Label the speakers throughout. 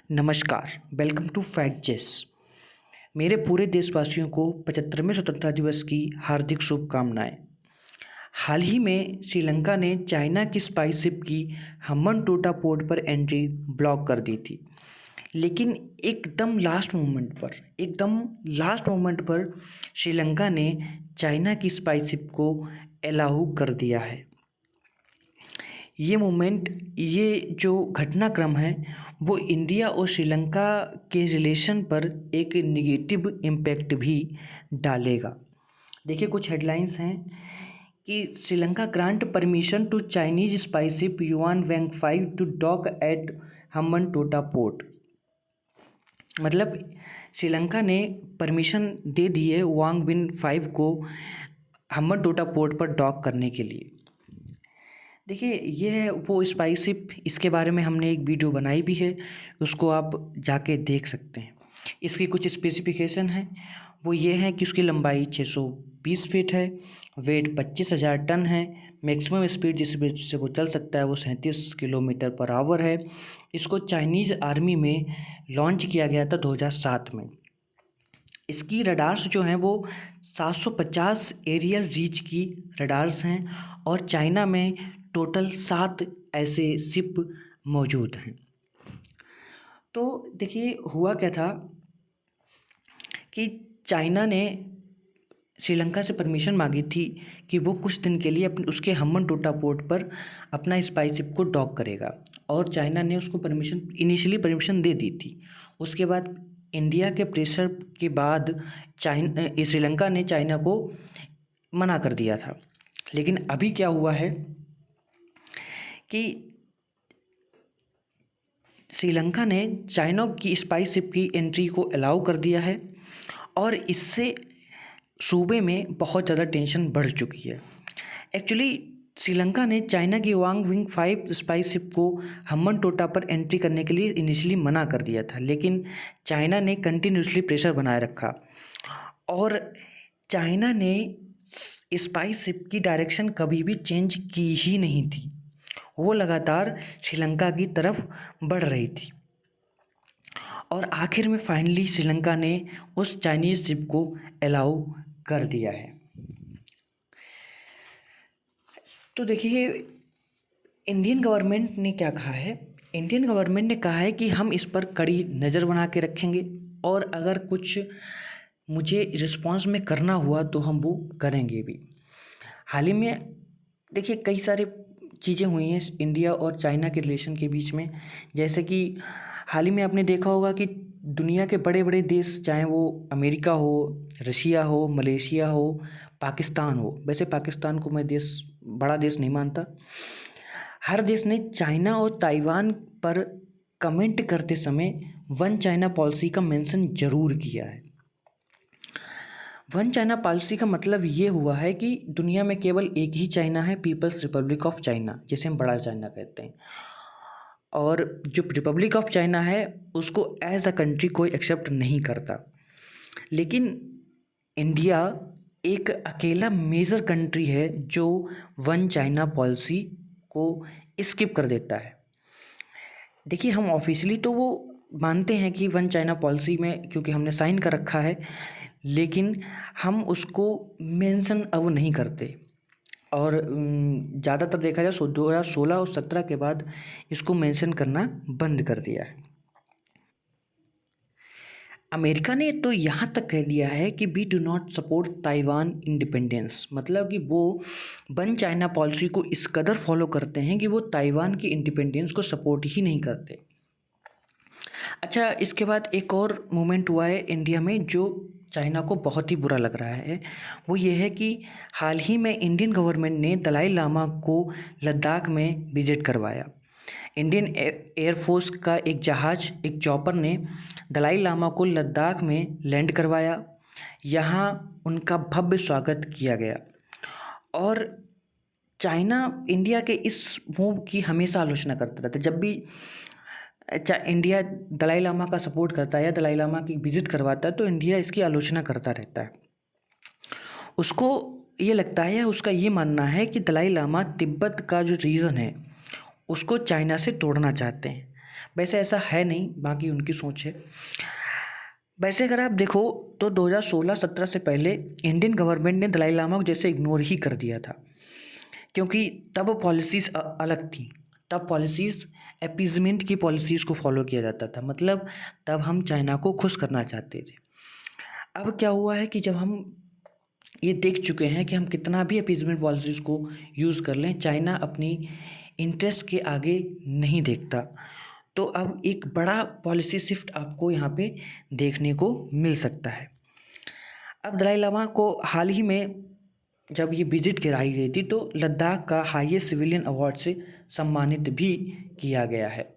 Speaker 1: नमस्कार, welcome to fact chess. मेरे पूरे देशवासियों को 75वें स्वतंत्रता दिवस की हार्दिक शुभकामनाएं। हाल ही में श्रीलंका ने चाइना की स्पाइस शिप की हम्बनटोटा पोर्ट पर एंट्री ब्लॉक कर दी थी, लेकिन एकदम लास्ट मोमेंट पर श्रीलंका ने चाइना की स्पाइस शिप को अलाउ कर दिया है। ये जो घटनाक्रम है वो इंडिया और श्रीलंका के रिलेशन पर एक निगेटिव इम्पैक्ट भी डालेगा। देखिए, कुछ हेडलाइंस हैं कि Sri Lanka grant permission to Chinese spy ship Yuan Wang 5 to dock at Hambantota port. मतलब श्रीलंका ने परमिशन दे दी है वांग विन 5 को हम्बनटोटा पोर्ट पर डॉक करने के लिए। देखिए, ये है वो स्पाइस शिप, इसके बारे में हमने एक वीडियो बनाई भी है, उसको आप जाके देख सकते हैं। इसकी कुछ स्पेसिफिकेशन है, वो ये है कि उसकी लंबाई 620 फीट है, वेट 25,000 टन है, मैक्सिमम स्पीड जिससे वो चल सकता है वो 37 किलोमीटर पर आवर है। इसको चाइनीज़ आर्मी में लॉन्च किया गया था 2007 में। इसकी रडार्स जो हैं वो 750 एरियल रीच की रडार्स हैं और चाइना में टोटल 7 ऐसे शिप मौजूद हैं। तो देखिए, हुआ क्या था कि चाइना ने श्रीलंका से परमिशन मांगी थी कि वो कुछ दिन के लिए उसके हम्बनटोटा पोर्ट पर अपना स्पाइस शिप को डॉक करेगा, और चाइना ने उसको इनिशियली परमिशन दे दी थी। उसके बाद इंडिया के प्रेशर के बाद श्रीलंका ने चाइना को मना कर दिया था। लेकिन अभी क्या हुआ है कि श्रीलंका ने चाइना की स्पाइस शिप की एंट्री को अलाउ कर दिया है, और इससे सूबे में बहुत ज़्यादा टेंशन बढ़ चुकी है। एक्चुअली श्रीलंका ने चाइना की वांग विंग 5 स्पाइस शिप को हम्बनटोटा पर एंट्री करने के लिए इनिशियली मना कर दिया था, लेकिन चाइना ने कंटिन्यूसली प्रेशर बनाए रखा, और चाइना ने स्पाइस शिप की डायरेक्शन कभी भी चेंज की ही नहीं थी। वो लगातार श्रीलंका की तरफ बढ़ रही थी, और आखिर में फाइनली श्रीलंका ने उस चाइनीज़ शिप को अलाउ कर दिया है। तो देखिए, इंडियन गवर्नमेंट ने क्या कहा है। इंडियन गवर्नमेंट ने कहा है कि हम इस पर कड़ी नज़र बना के रखेंगे, और अगर कुछ मुझे रिस्पॉन्स में करना हुआ तो हम वो करेंगे भी। हाल ही में देखिए, कई सारे चीज़ें हुई हैं इंडिया और चाइना के रिलेशन के बीच में। जैसे कि हाल ही में आपने देखा होगा कि दुनिया के बड़े बड़े देश, चाहे वो अमेरिका हो, रशिया हो, मलेशिया हो, पाकिस्तान हो, वैसे पाकिस्तान को मैं बड़ा देश नहीं मानता, हर देश ने चाइना और ताइवान पर कमेंट करते समय वन चाइना पॉलिसी का मेंशन जरूर किया है। वन चाइना पॉलिसी का मतलब ये हुआ है कि दुनिया में केवल एक ही चाइना है, पीपल्स रिपब्लिक ऑफ चाइना, जिसे हम बड़ा चाइना कहते हैं, और जो रिपब्लिक ऑफ चाइना है उसको एज अ कंट्री कोई एक्सेप्ट नहीं करता। लेकिन इंडिया एक अकेला मेजर कंट्री है जो वन चाइना पॉलिसी को स्किप कर देता है। देखिए, हम ऑफिशियली तो वो मानते हैं कि वन चाइना पॉलिसी में, क्योंकि हमने साइन कर रखा है, लेकिन हम उसको मेंशन अब नहीं करते, और ज़्यादातर देखा जाए 2016 और 17 के बाद इसको मेंशन करना बंद कर दिया है। अमेरिका ने तो यहाँ तक कह दिया है कि we do not support Taiwan independence, मतलब कि वो वन चाइना पॉलिसी को इस कदर फॉलो करते हैं कि वो ताइवान की इंडिपेंडेंस को सपोर्ट ही नहीं करते। अच्छा, इसके बाद एक और मूवमेंट हुआ है इंडिया में जो चाइना को बहुत ही बुरा लग रहा है। वो ये है कि हाल ही में इंडियन गवर्नमेंट ने दलाई लामा को लद्दाख में विजिट करवाया। इंडियन एयरफोर्स का एक जहाज़, एक चॉपर ने दलाई लामा को लद्दाख में लैंड करवाया। यहाँ उनका भव्य स्वागत किया गया, और चाइना इंडिया के इस मूव की हमेशा आलोचना करता रहता है। जब भी इंडिया दलाई लामा का सपोर्ट करता है या दलाई लामा की विजिट करवाता है तो इंडिया इसकी आलोचना करता रहता है। उसको ये लगता है, उसका ये मानना है कि दलाई लामा तिब्बत का जो रीजन है उसको चाइना से तोड़ना चाहते हैं। वैसे ऐसा है नहीं, बाकी उनकी सोच है। वैसे अगर आप देखो तो 2016-17 से पहले इंडियन गवर्नमेंट ने दलाई लामा को जैसे इग्नोर ही कर दिया था, क्योंकि तब पॉलिसीज़ अलग थी। तब पॉलिसीज़ अपीज़मेंट की पॉलिसीज़ को फॉलो किया जाता था, मतलब तब हम चाइना को खुश करना चाहते थे। अब क्या हुआ है कि जब हम ये देख चुके हैं कि हम कितना भी अपीज़मेंट पॉलिसीज़ को यूज़ कर लें, चाइना अपनी इंटरेस्ट के आगे नहीं देखता। तो अब एक बड़ा पॉलिसी शिफ्ट आपको यहाँ पे देखने को मिल सकता है। अब दलाई लामा को हाल ही में जब ये विजिट कराई गई थी तो लद्दाख का हाईएस्ट सिविलियन अवार्ड से सम्मानित भी किया गया है।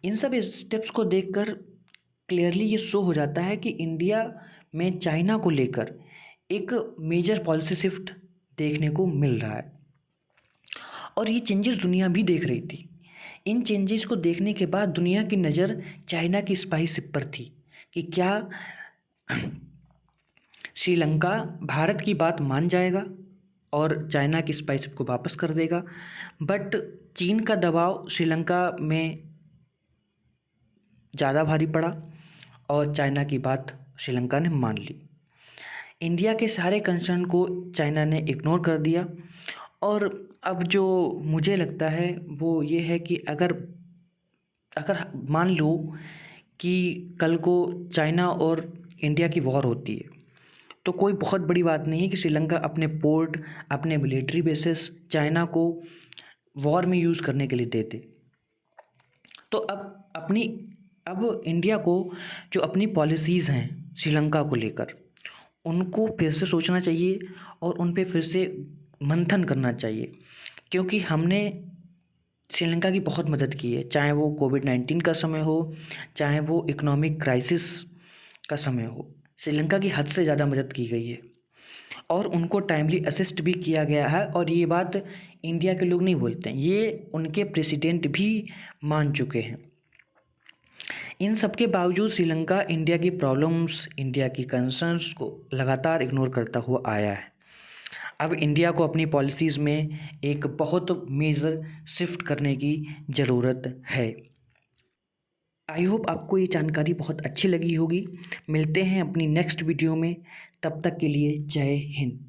Speaker 1: इन सब स्टेप्स को देखकर क्लियरली ये शो हो जाता है कि इंडिया में चाइना को लेकर एक मेजर पॉलिसी शिफ्ट देखने को मिल रहा है, और ये चेंजेस दुनिया भी देख रही थी। इन चेंजेस को देखने के बाद दुनिया की नज़र चाइना की स्पाई शिप पर थी कि क्या श्रीलंका भारत की बात मान जाएगा और चाइना की स्पाई शिप को वापस कर देगा। बट चीन का दबाव श्रीलंका में ज़्यादा भारी पड़ा और चाइना की बात श्रीलंका ने मान ली। इंडिया के सारे कंसर्न को चाइना ने इग्नोर कर दिया। और अब जो मुझे लगता है वो ये है कि अगर मान लो कि कल को चाइना और इंडिया की वॉर होती है, तो कोई बहुत बड़ी बात नहीं है कि श्रीलंका अपने पोर्ट, अपने मिलिट्री बेसिस चाइना को वॉर में यूज़ करने के लिए देते। तो अब इंडिया को जो अपनी पॉलिसीज़ हैं श्रीलंका को लेकर, उनको फिर से सोचना चाहिए और उन पे फिर से मंथन करना चाहिए, क्योंकि हमने श्रीलंका की बहुत मदद की है, चाहे वो कोविड-19 का समय हो, चाहे वो इकोनॉमिक क्राइसिस का समय हो। श्रीलंका की हद से ज़्यादा मदद की गई है और उनको टाइमली असिस्ट भी किया गया है। और ये बात इंडिया के लोग नहीं बोलते हैं, ये उनके प्रेसिडेंट भी मान चुके हैं। इन सब के बावजूद श्रीलंका इंडिया की प्रॉब्लम्स, इंडिया की कंसर्न्स को लगातार इग्नोर करता हुआ आया है। अब इंडिया को अपनी पॉलिसीज़ में एक बहुत मेजर शिफ्ट करने की ज़रूरत है। आई होप आपको ये जानकारी बहुत अच्छी लगी होगी। मिलते हैं अपनी नेक्स्ट वीडियो में, तब तक के लिए जय हिंद।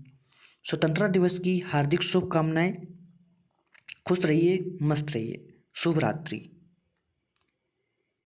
Speaker 1: स्वतंत्रता दिवस की हार्दिक शुभकामनाएं। खुश रहिए, मस्त रहिए। शुभ रात्रि।